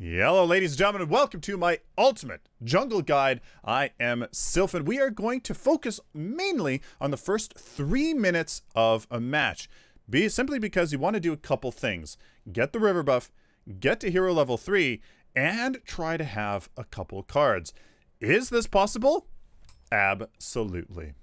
Hello ladies and gentlemen, and welcome to my ultimate jungle guide. I am Sylphin. We are going to focus mainly on the first 3 minutes of a match. Simply because you want to do a couple things. Get the river buff, get to hero level 3, and try to have a couple cards. Is this possible? Absolutely.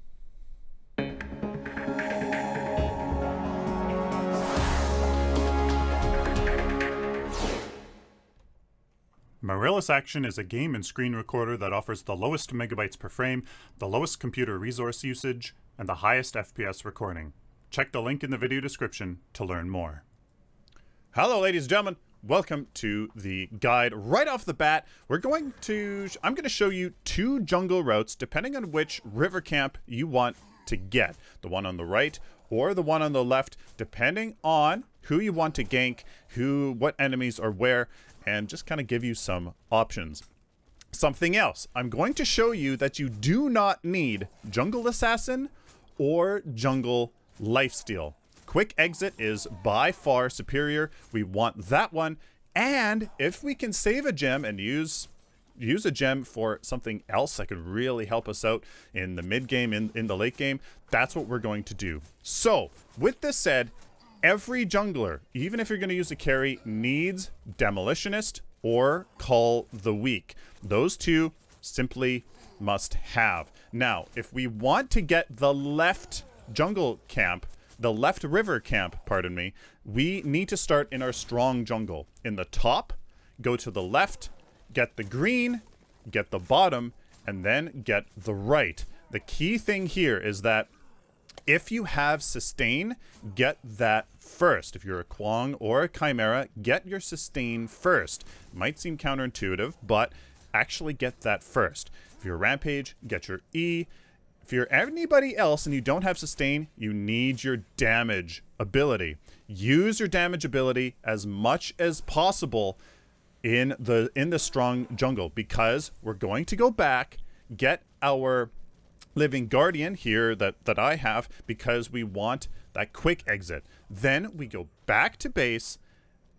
Mirrorless Action is a game and screen recorder that offers the lowest megabytes per frame, the lowest computer resource usage, and the highest FPS recording. Check the link in the video description to learn more. Hello ladies and gentlemen, welcome to the guide. Right off the bat, I'm going to show you 2 jungle routes depending on which river camp you want to get. The one on the right or the one on the left, depending on who you want to gank, what enemies are where, and just kind of give you some options. Something else, I'm going to show you that you do not need Jungle Assassin or Jungle Lifesteal. Quick Exit is by far superior. We want that one, and if we can save a gem and use a gem for something else that could really help us out in the mid game, in the late game, that's what we're going to do. So, with this said, every jungler, even if you're going to use a carry, needs Demolitionist or Cull the Weak. Those two simply must have. Now, if we want to get the left jungle camp, the left river camp, pardon me, we need to start in our strong jungle. In the top, go to the left, get the green, get the bottom, and then get the right. The key thing here is that if you have sustain, get that first. If you're a Kwang or a Chimera, get your sustain first. Might seem counterintuitive, but actually get that first. If you're a Rampage, get your E. If you're anybody else and you don't have sustain, you need your damage ability. Use your damage ability as much as possible in the strong jungle, because we're going to go back, get our Living Guardian here that I have, because we want that quick exit. Then we go back to base,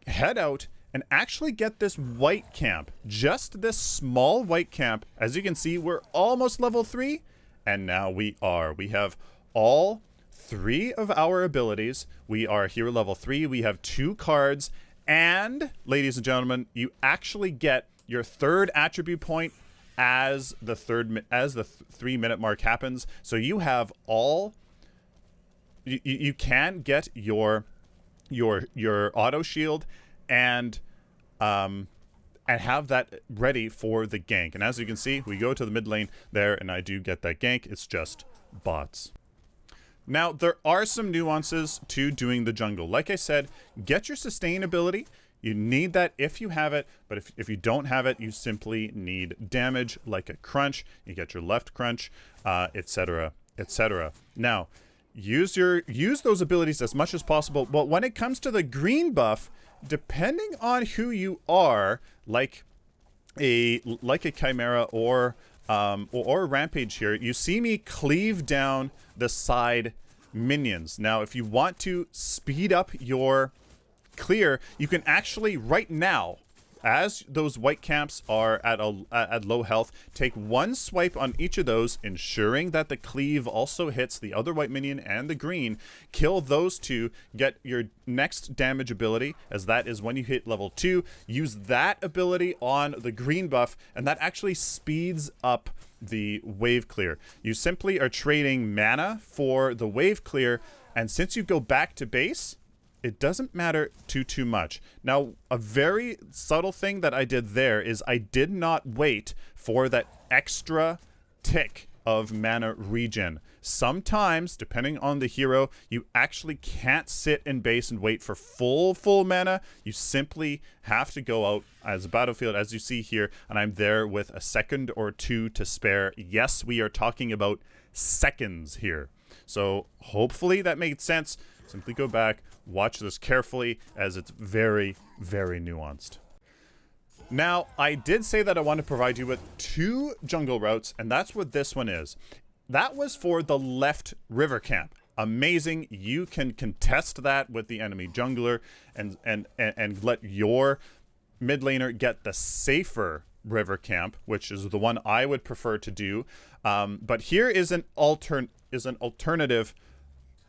head out, and actually get this white camp. Just this small white camp. As you can see, we're almost level 3, and now we have all 3 of our abilities. We are here level 3. We have 2 cards, and ladies and gentlemen, you actually get your 3rd attribute point as the 3 minute mark happens. So you have all, you can get your auto shield and have that ready for the gank. And as you can see, we go to the mid lane there, and I do get that gank. It's just bots. Now, there are some nuances to doing the jungle. Like I said, get your sustain ability. You need that if you have it, but if you don't have it, you simply need damage, like a crunch. You get your left crunch, etc., etc. Now, use those abilities as much as possible. But when it comes to the green buff, depending on who you are, like a Chimera or a Rampage here, you see me cleave down the side minions. Now, if you want to speed up your clear, you can actually right now, as those white camps are at low health, take 1 swipe on each of those, ensuring that the cleave also hits the other white minion and the green. Kill those 2, get your next damage ability, as that is when you hit level 2. Use that ability on the green buff, and that actually speeds up the wave clear. You simply are trading mana for the wave clear, and since you go back to base, it doesn't matter too much. Now, a very subtle thing that I did there is I did not wait for that extra tick of mana regen. Sometimes, depending on the hero, you actually can't sit in base and wait for full mana. You simply have to go out as a battlefield, as you see here, and I'm there with a second or 2 to spare. Yes, we are talking about seconds here. So hopefully that made sense. Simply go back, watch this carefully, as it's very, very nuanced. Now, I did say that I want to provide you with 2 jungle routes, and that's what this one is. That was for the left river camp. Amazing. You can contest that with the enemy jungler and let your mid laner get the safer river camp, which is the one I would prefer to do. But here is an alternative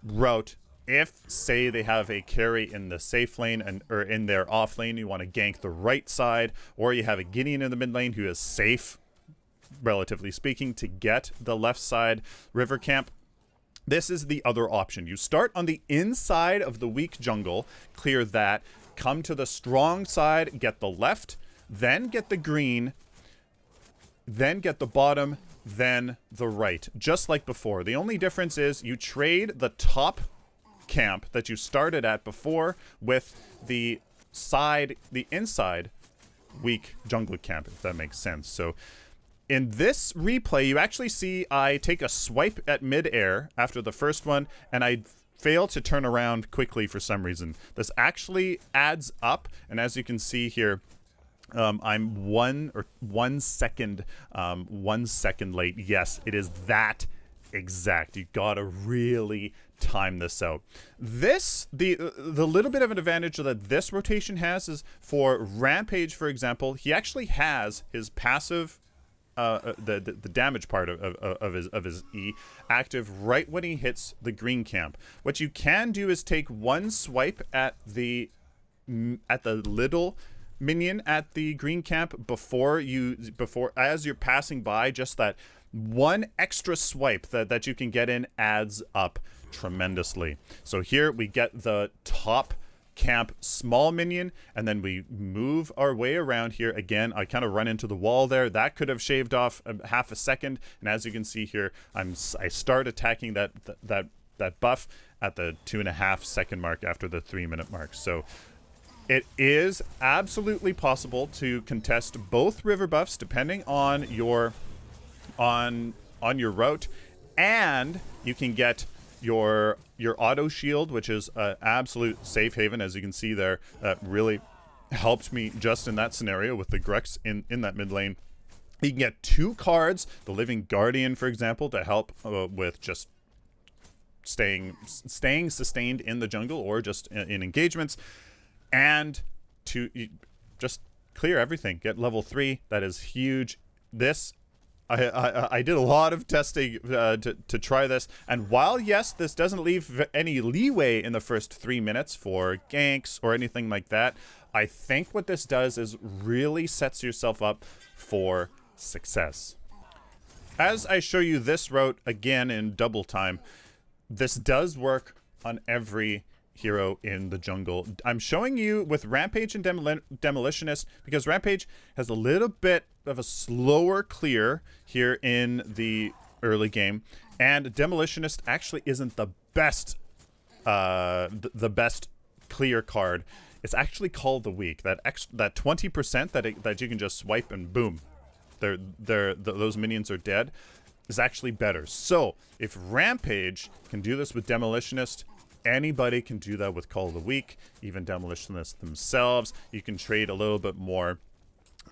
route. If, say, they have a carry in the safe lane or in their off lane, you want to gank the right side, or you have a Gideon in the mid lane who is safe, relatively speaking, to get the left side river camp. This is the other option. You start on the inside of the weak jungle, clear that, come to the strong side, get the left, then get the green, then get the bottom, then the right, just like before. The only difference is you trade the top camp that you started at before with the inside weak jungle camp, if that makes sense. So in this replay, you actually see I take a swipe at mid-air after the first one, and I fail to turn around quickly for some reason. This actually adds up, and as you can see here, I'm 1 second late. Yes, it is that exact. You gotta really time this out. The little bit of an advantage that this rotation has is for Rampage, for example. He actually has his passive, the damage part of his E active right when he hits the green camp. What you can do is take one swipe at the little minion at the green camp before as you're passing by. Just that one extra swipe that you can get in adds up tremendously. So here we get the top camp small minion, and then we move our way around here. Again, I kind of run into the wall there. That could have shaved off half a second, and as you can see here, I start attacking that buff at the 2.5 second mark after the 3 minute mark. So it is absolutely possible to contest both river buffs depending on your route, and you can get your auto shield, which is an absolute safe haven, as you can see there. That really helped me just in that scenario with the Grex in that mid lane. You can get 2 cards, the Living Guardian, for example, to help with just staying sustained in the jungle or just in engagements, and to just clear everything. Get level 3. That is huge. This I did a lot of testing to try this, and while yes, this doesn't leave any leeway in the first 3 minutes for ganks or anything like that, I think what this does is really sets yourself up for success. As I show you this route again in double time, this does work on every hero in the jungle. I'm showing you with Rampage and Demolitionist because Rampage has a little bit of a slower clear here in the early game, and Demolitionist actually isn't the best the best clear card. It's actually Cull the Weak. That 20% that you can just swipe and boom, those minions are dead is actually better. So if Rampage can do this with Demolitionist, anybody can do that with Cull the Weak, even Demolitionists themselves. You can trade a little bit more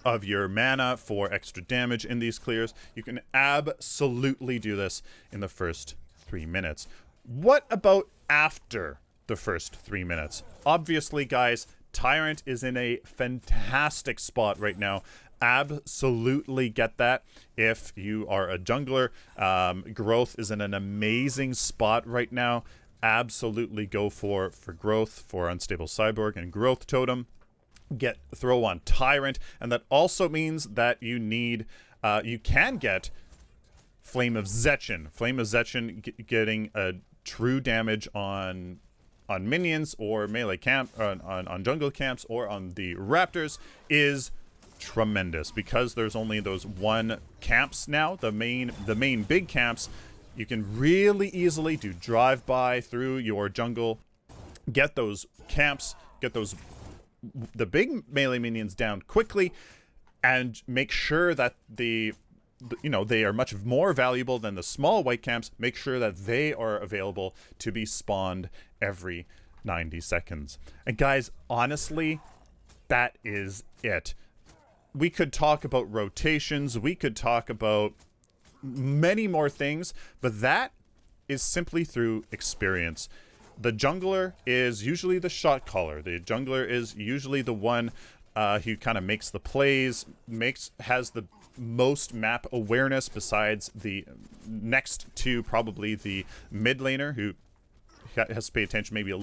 of your mana for extra damage in these clears. You can absolutely do this in the first 3 minutes. What about after the first 3 minutes? Obviously, guys, Tyrant is in a fantastic spot right now. Absolutely get that if you are a jungler. Growth is in an amazing spot right now. Absolutely go for growth for Unstable Cyborg and Growth Totem. Throw on Tyrant, and that also means that you need you can get Flame of Zetchin. Flame of Zetchin getting a true damage on minions or melee camp on jungle camps or on the raptors is tremendous, because there's only those 1 camps now, the main big camps. You can really easily do drive-by through your jungle, get those camps, get the big melee minions down quickly, and make sure that they are much more valuable than the small white camps. Make sure that they are available to be spawned every 90 seconds. And guys, honestly, that is it. We could talk about rotations, we could talk about many more things, but that is simply through experience. The jungler is usually the shot caller. The jungler is usually the one who kind of makes the plays, has the most map awareness besides the next to probably the mid laner, who has to pay attention maybe a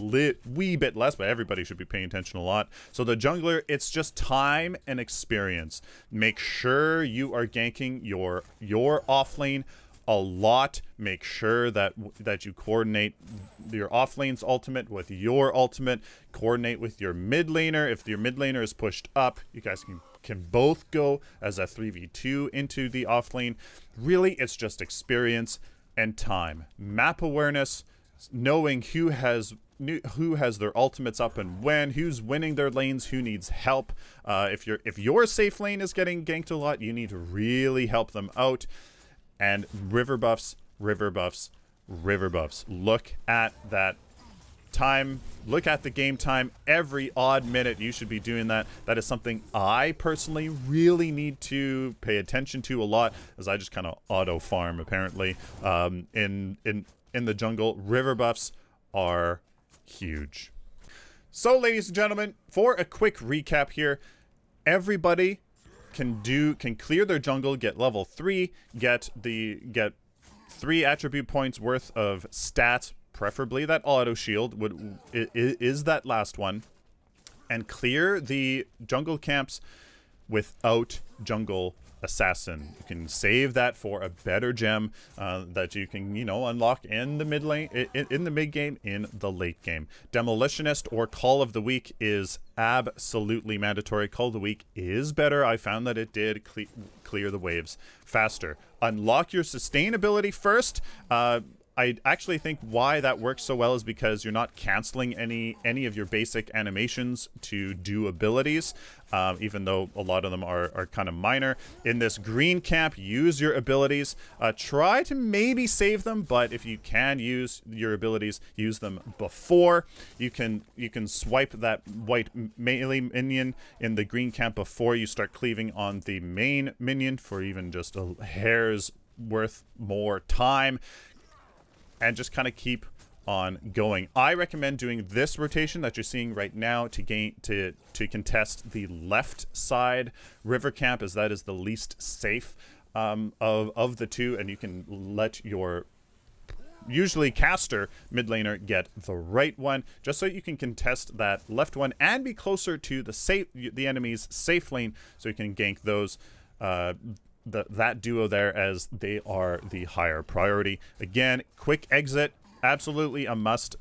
wee bit less, but everybody should be paying attention a lot. So the jungler, it's just time and experience. Make sure you are ganking your offlane a lot. Make sure that you coordinate your offlane's ultimate with your ultimate. Coordinate with your mid laner. If your mid laner is pushed up, you guys can both go as a 3v2 into the offlane. Really, it's just experience and time. Map awareness, knowing who has their ultimates up and when, who's winning their lanes, who needs help. If your safe lane is getting ganked a lot, you need to really help them out. And river buffs, river buffs, river buffs. Look at that time. Look at the game time. Every odd minute you should be doing that. That is something I personally really need to pay attention to a lot, as I just kind of auto farm apparently in the jungle. River buffs are huge. So ladies and gentlemen, for a quick recap here, everybody can clear their jungle, get level 3, get 3 attribute points worth of stats, preferably that auto shield is that last one, and clear the jungle camps without jungle assassin. You can save that for a better gem that you can, unlock in the mid lane, in the mid game, in the late game. Demolitionist or Cull of the Weak is absolutely mandatory. Cull the Weak is better. I found that it did clear the waves faster. Unlock your sustainability first. I actually think why that works so well is because you're not canceling any of your basic animations to do abilities, even though a lot of them are kind of minor. In this green camp, use your abilities. Try to maybe save them, but if you can use your abilities, use them before. You can swipe that white melee minion in the green camp before you start cleaving on the main minion for even just a hair's worth more time. And just kind of keep on going. I recommend doing this rotation that you're seeing right now to contest the left side river camp, as that is the least safe of the two, and you can let your usually caster mid laner get the right one, just so you can contest that left one and be closer to the enemy's safe lane, so you can gank those. That duo there, as they are the higher priority. Again, quick exit, absolutely a must,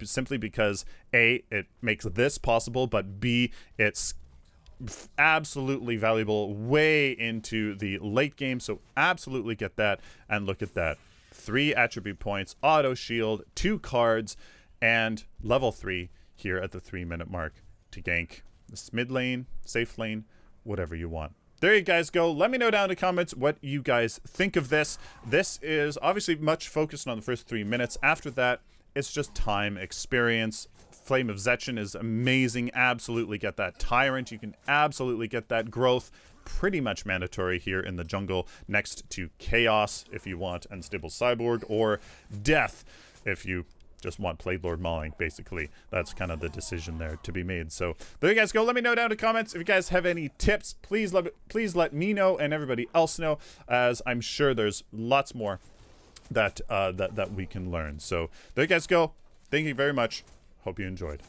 simply because A, it makes this possible, but B, it's absolutely valuable way into the late game, so absolutely get that. And look at that, 3 attribute points, auto shield, 2 cards, and level 3 here at the 3-minute mark to gank this mid lane, safe lane, whatever you want. There you guys go. Let me know down in the comments what you guys think of this. This is obviously much focused on the first 3 minutes. After that, it's just time, experience. Flame of Zetchin is amazing. Absolutely get that. Tyrant, you can absolutely get that. Growth, pretty much mandatory here in the jungle, next to Chaos if you want Unstable Cyborg, or Death if you just want Plague Lord Mauling, basically. That's kind of the decision there to be made. So there you guys go. Let me know down in the comments if you guys have any tips. Please let me know and everybody else know, as I'm sure there's lots more that that we can learn. So there you guys go. Thank you very much. Hope you enjoyed.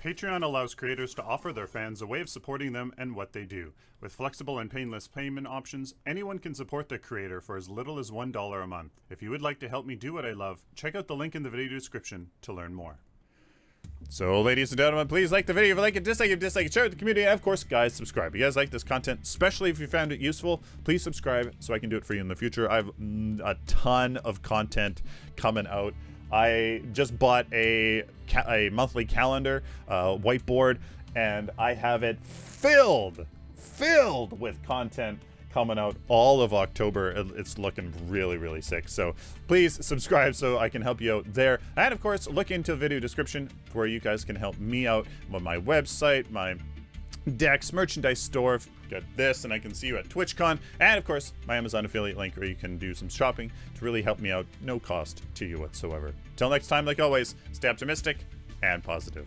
Patreon allows creators to offer their fans a way of supporting them and what they do. With flexible and painless payment options, anyone can support their creator for as little as $1 a month. If you would like to help me do what I love, check out the link in the video description to learn more. So, ladies and gentlemen, please like the video if you like it, dislike it, share it with the community, and of course, guys, subscribe. If you guys like this content, especially if you found it useful, please subscribe so I can do it for you in the future. I have a ton of content coming out. I just bought a monthly calendar, whiteboard, and I have it filled with content coming out all of October. It's looking really, really sick. So please subscribe so I can help you out there. And of course, look into the video description where you guys can help me out with my website, my decks, merchandise store. Got this, and I can see you at TwitchCon, and of course my Amazon affiliate link where you can do some shopping to really help me out, no cost to you whatsoever. Till next time, like always, stay optimistic and positive.